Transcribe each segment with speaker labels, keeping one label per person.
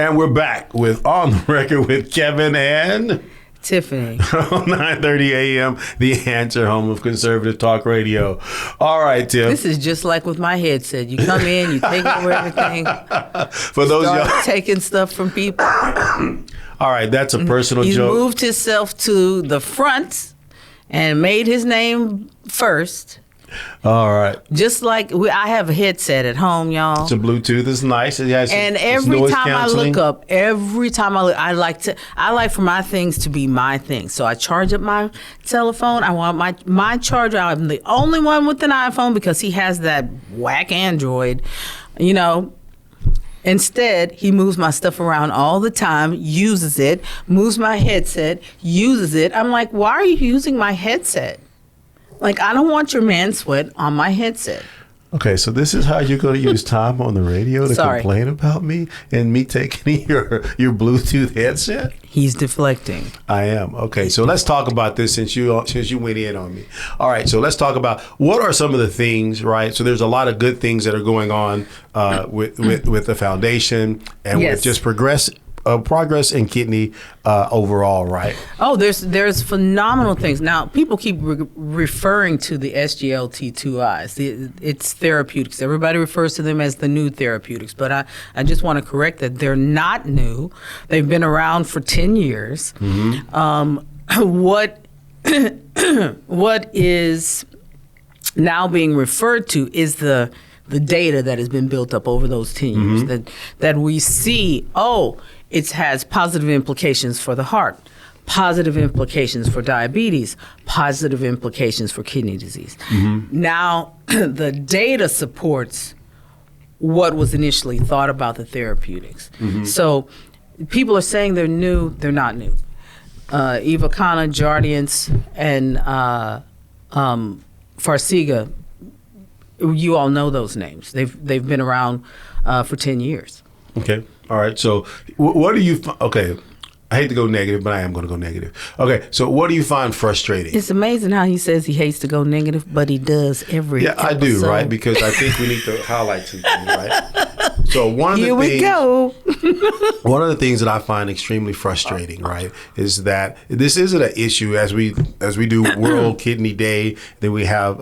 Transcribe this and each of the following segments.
Speaker 1: And we're back with On the Record with Kevin and
Speaker 2: Tiffany.
Speaker 1: 9:30 a.m. The Answer, home of conservative talk radio. All right, Tiff.
Speaker 2: This is just like with my headset. You come in, you take over everything.
Speaker 1: For those
Speaker 2: start
Speaker 1: y'all
Speaker 2: taking stuff from people.
Speaker 1: All right, that's a personal
Speaker 2: He's
Speaker 1: joke.
Speaker 2: moved himself to the front and made his name first.
Speaker 1: All right.
Speaker 2: Just like I have a headset at home, y'all.
Speaker 1: It's a Bluetooth. It's nice. It has
Speaker 2: And
Speaker 1: it's
Speaker 2: every
Speaker 1: noise
Speaker 2: time
Speaker 1: canceling.
Speaker 2: I like for my things to be my thing. So I charge up my telephone. I want my charger. I'm the only one with an iPhone because he has that whack Android, Instead, he moves my stuff around all the time, uses it, moves my headset, uses it. I'm like, why are you using my headset? Like, I don't want your man sweat on my headset.
Speaker 1: Okay, so this is how you're going to use time on the radio to
Speaker 2: Sorry.
Speaker 1: complain about me and me taking your Bluetooth headset?
Speaker 2: He's deflecting.
Speaker 1: I am. Okay, so let's talk about this since you went in on me. All right, so let's talk about what are some of the things, right? So there's a lot of good things that are going on with the foundation and
Speaker 2: Yes.
Speaker 1: with just progress in kidney overall, right?
Speaker 2: Oh, there's phenomenal things. Now, people keep referring to the SGLT2Is. It's therapeutics. Everybody refers to them as the new therapeutics, but I just want to correct that they're not new. They've been around for 10 years. What is now being referred to is the data that has been built up over those 10 years that we see, it has positive implications for the heart, positive implications for diabetes, positive implications for kidney disease. Now, the data supports what was initially thought about the therapeutics. So people are saying they're new, they're not new. Ivacana, Jardiance, and Farxiga, you all know those names. They've been around for 10 years.
Speaker 1: Okay. All right. So what do you okay, I hate to go negative, but I am going to go negative. Okay. So what do you find frustrating?
Speaker 2: It's amazing how he says he hates to go negative, but he does every episode.
Speaker 1: I do, right? Because I think we need to highlight some things, right? So one of the things that I find extremely frustrating, right, is that this isn't an issue as we do World Kidney Day, then we have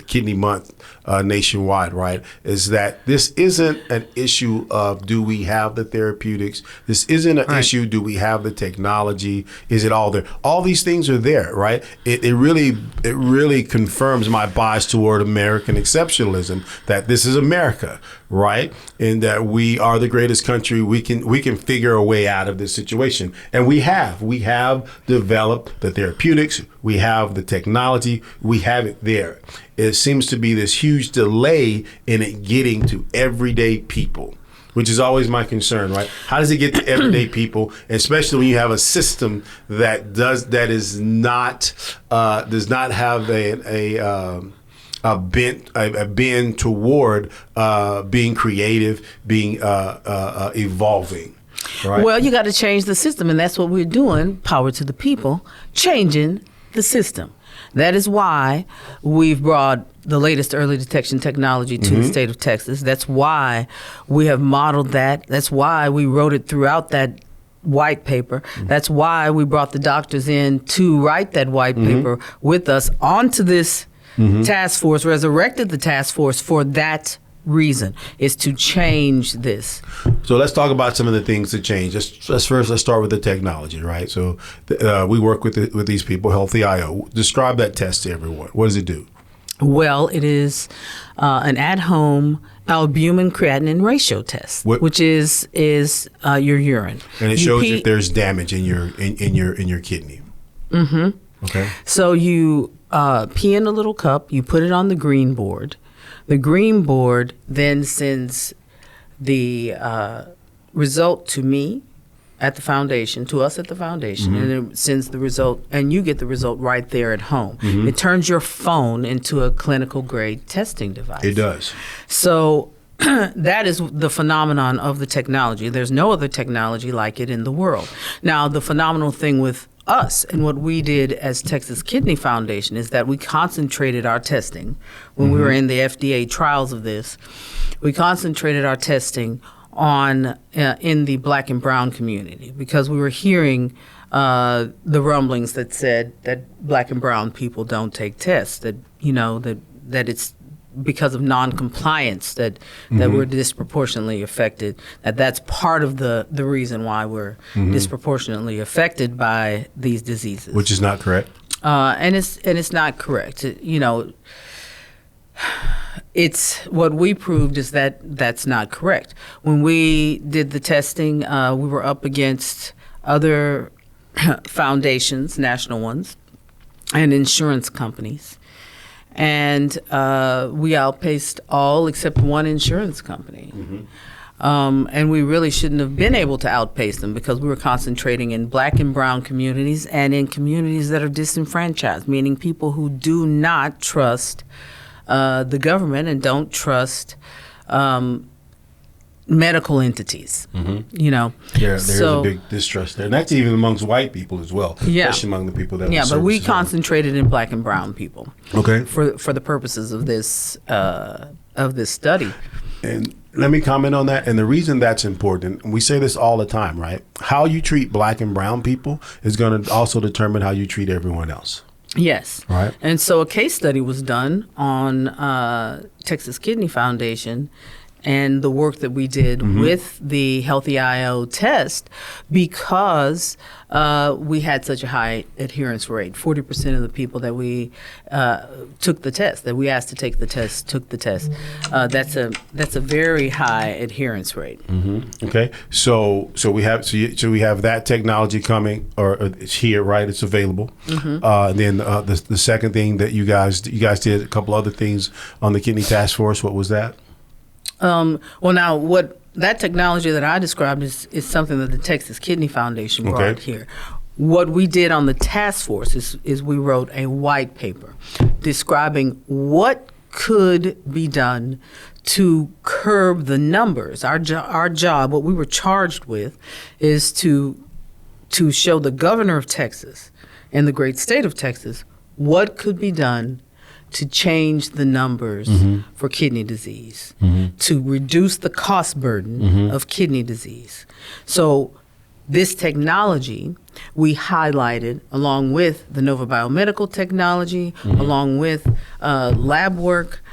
Speaker 1: Kidney Month nationwide, right? Is that this isn't an issue of do we have the therapeutics? This isn't an issue, do we have the technology? Is it all there? All these things are there, right? It really confirms my bias toward American exceptionalism, that this is America, right? And that we are the greatest country. We can figure a way out of this situation. And we have developed the therapeutics. We have the technology. We have it there. It seems to be this huge delay in it getting to everyday people, which is always my concern, right? How does it get to everyday people, especially when you have a system that does not have a bend toward being creative, being evolving. Right?
Speaker 2: Well, you got to change the system, and that's what we're doing. Power to the people, changing the system. That is why we've brought the latest early detection technology to the state of Texas. That's why we have modeled that. That's why we wrote it throughout that white paper. That's why we brought the doctors in to write that white paper with us onto this task force, resurrected the task force for that reason, is to change this.
Speaker 1: So let's talk about some of the things that change. Let's start with the technology, right? So we work with these people, Healthy.io. Describe that test to everyone. What does it do?
Speaker 2: Well, it is an at-home albumin creatinine ratio test, which is your urine,
Speaker 1: and it shows if there's damage in your kidney. Okay.
Speaker 2: So you pee in a little cup. You put it on the green board. The green board then sends the result to me at the foundation, to us at the foundation, and it sends the result, and you get the result right there at home. It turns your phone into a clinical grade testing device.
Speaker 1: It does.
Speaker 2: So that is the phenomenon of the technology. There's no other technology like it in the world. Now, the phenomenal thing with us and what we did as Texas Kidney Foundation is that we concentrated our testing when we were in the FDA trials of this. We concentrated our testing on in the Black and brown community, because we were hearing the rumblings that said that Black and brown people don't take tests, that that it's because of non-compliance that we're disproportionately affected, that's part of the reason why we're disproportionately affected by these diseases.
Speaker 1: Which is not correct.
Speaker 2: And it's not correct. It's what we proved is that that's not correct. When we did the testing, we were up against other foundations, national ones, and insurance companies. And we outpaced all except one insurance company. And we really shouldn't have been able to outpace them, because we were concentrating in Black and brown communities and in communities that are disenfranchised, meaning people who do not trust the government and don't trust medical entities.
Speaker 1: There's a big distrust there, and that's even amongst white people as well, especially among the people that
Speaker 2: but we concentrated in Black and brown people, for the purposes of this study.
Speaker 1: And let me comment on that. And the reason that's important, and we say this all the time, right? How you treat Black and brown people is going to also determine how you treat everyone else.
Speaker 2: Yes.
Speaker 1: Right.
Speaker 2: And so a case study was done on Texas Kidney Foundation and the work that we did with the Healthy IO test, because we had such a high adherence rate. 40% of the people that we took the test, that we asked to take the test, took the test. That's a very high adherence rate.
Speaker 1: Okay, so we have that technology coming, or it's here, right? It's available. And then the second thing that you guys did a couple other things on the Kidney Task Force. What was that?
Speaker 2: Now what that technology that I described is something that the Texas Kidney Foundation brought here. What we did on the task force is we wrote a white paper describing what could be done to curb the numbers. Our job, what we were charged with, is to show the governor of Texas and the great state of Texas what could be done to change the numbers for kidney disease, to reduce the cost burden of kidney disease. So this technology we highlighted along with the Nova Biomedical technology, along with lab work,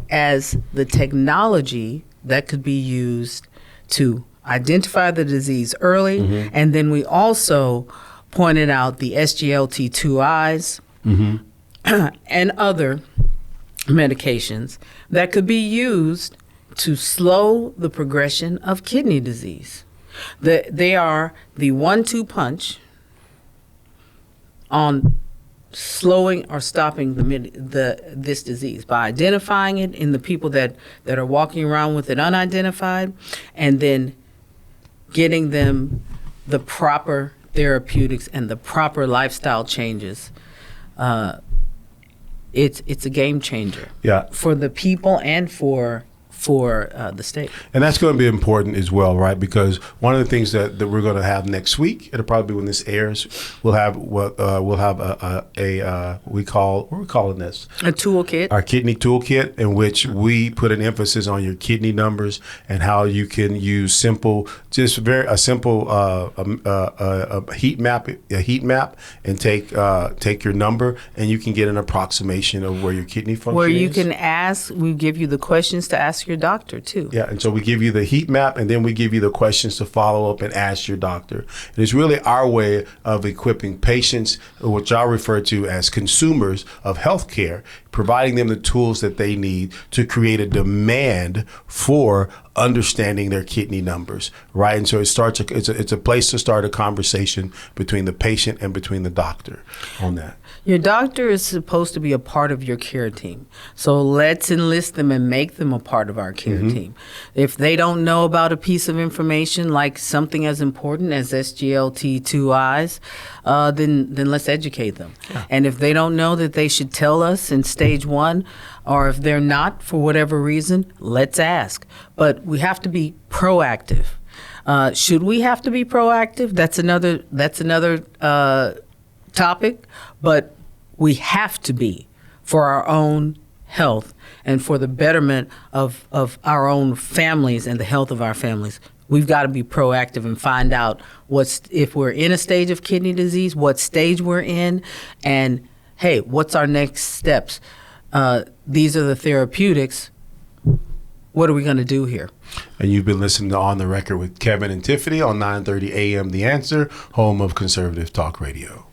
Speaker 2: as the technology that could be used to identify the disease early. And then we also pointed out the SGLT2Is, and other medications that could be used to slow the progression of kidney disease. They are the 1-2 punch on slowing or stopping this disease, by identifying it in the people that are walking around with it unidentified, and then getting them the proper therapeutics and the proper lifestyle changes. It's a game changer for the people and for the state. And
Speaker 1: that's going to be important as well, right? Because one of the things that we're going to have next week, it'll probably be when this airs, we'll have what we're calling this?
Speaker 2: A toolkit.
Speaker 1: Our kidney toolkit, in which we put an emphasis on your kidney numbers and how you can use a simple heat map, and take your number, and you can get an approximation of where your kidney function is.
Speaker 2: Where you can ask, we give you the questions to ask your doctor too.
Speaker 1: Yeah, and so we give you the heat map, and then we give you the questions to follow up and ask your doctor. And it's really our way of equipping patients, which I refer to as consumers of healthcare, providing them the tools that they need to create a demand for understanding their kidney numbers, right? And so it's a place to start a conversation between the patient and between the doctor on that.
Speaker 2: Your doctor is supposed to be a part of your care team. So let's enlist them and make them a part of our care team. If they don't know about a piece of information, like something as important as SGLT2Is, then let's educate them. Yeah. And if they don't know that they should tell us in stage 1, or if they're not for whatever reason, let's ask. But we have to be proactive. Should we have to be proactive? That's another topic, but we have to be for our own health and for the betterment of our own families and the health of our families, we've got to be proactive and find out if we're in a stage of kidney disease, what stage we're in, and hey, what's our next steps? These are the therapeutics. What are we going to do here?
Speaker 1: And you've been listening to On the Record with Kevin and Tiffany on 9:30 a.m. The Answer, home of conservative talk radio.